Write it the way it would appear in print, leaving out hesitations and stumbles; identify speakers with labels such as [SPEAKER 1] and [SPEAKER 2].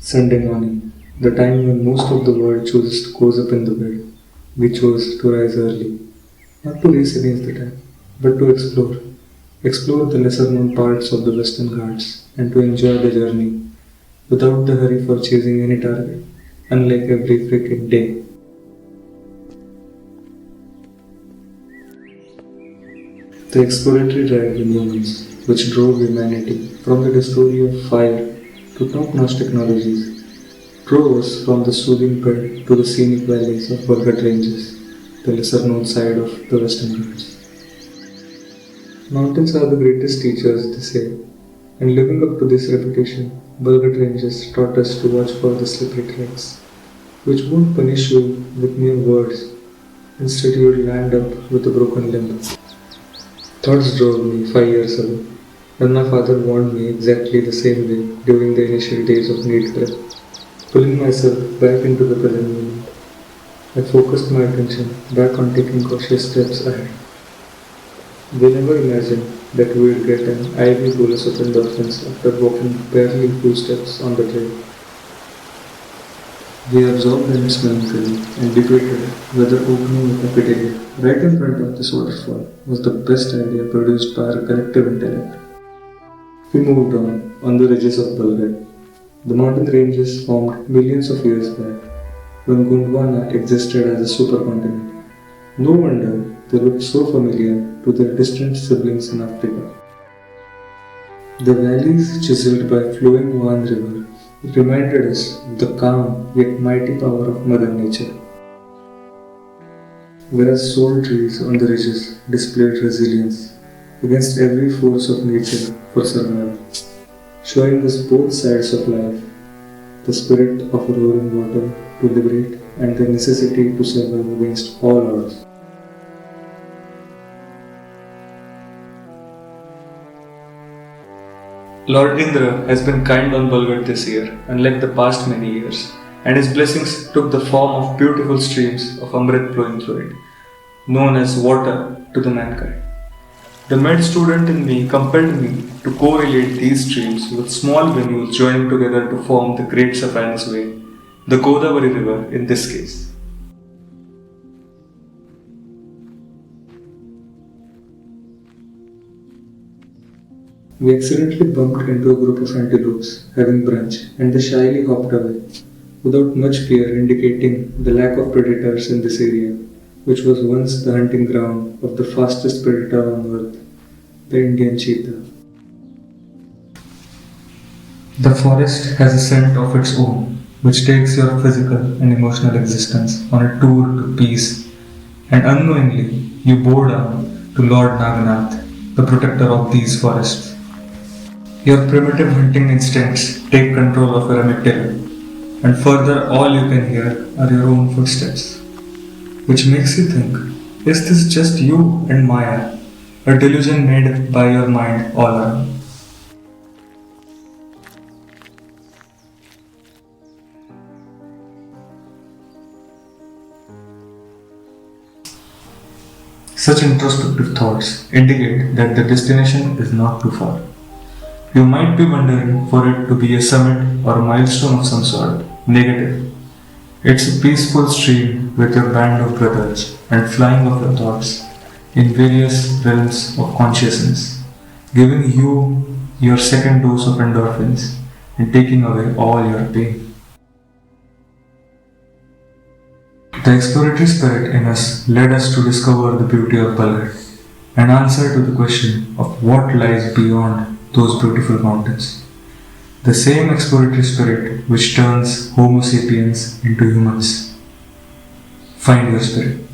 [SPEAKER 1] Sunday morning, the time when most of the world chooses to cozy up in the bed. We chose to rise early, not to race against the time, but to explore. Explore the lesser known parts of the Western Ghats and to enjoy the journey without the hurry for chasing any target, unlike every freaking day. The exploratory drive in humans, which drove humanity from the discovery of fire to top-notch technologies, drove us from the soothing bed to the scenic valleys of Balaghat ranges, the lesser-known side of the Western Ghats. Mountains are the greatest teachers, they say, and living up to this reputation, Balaghat ranges taught us to watch for the slippery tracks, which won't punish you with mere words. Instead, you will land up with a broken limb. Thoughts drove me 5 years ago, when my father warned me exactly the same way during the initial days of NEET prep. Pulling myself back into the present moment, I focused my attention back on taking cautious steps ahead. We never imagined that we would get an IV bolus of endorphins after walking barely 2 steps on the trail. We absorbed in its melancholy and debated whether opening a cafeteria right in front of this waterfall was the best idea produced by our collective intellect. We moved on the ridges of Balaghat. The mountain ranges formed millions of years back, when Gondwana existed as a supercontinent. No wonder they looked so familiar to their distant siblings in Africa. The valleys chiseled by flowing Van River reminded us of the calm yet mighty power of Mother Nature, whereas sole trees on the ridges displayed resilience against every force of nature for survival, showing us both sides of life, the spirit of roaring water to liberate and the necessity to survive against all odds. Lord Indra has been kind on Balaghat this year, unlike the past many years, and his blessings took the form of beautiful streams of Amrit flowing through it, known as water to the mankind. The med student in me compelled me to correlate these streams with small venues joining together to form the Great Sapphires Way, the Godavari River in this case. We accidentally bumped into a group of antelopes having brunch and they shyly hopped away, without much fear indicating the lack of predators in this area, which was once the hunting ground of the fastest predator on earth, the Indian cheetah. The forest has a scent of its own, which takes your physical and emotional existence on a tour to peace, and unknowingly you bow down to Lord Naganath, the protector of these forests. Your primitive hunting instincts take control of your amygdala, and further all you can hear are your own footsteps, which makes you think, is this just you and Maya, a delusion made by your mind all around? Such introspective thoughts indicate that the destination is not too far. You might be wondering for it to be a summit or a milestone of some sort. Negative. It's a peaceful stream with your band of brothers and flying of your thoughts in various realms of consciousness, giving you your second dose of endorphins and taking away all your pain. The exploratory spirit in us led us to discover the beauty of Balaghat, an answer to the question of what lies beyond those beautiful mountains. The same exploratory spirit which turns Homo sapiens into humans. Find your spirit.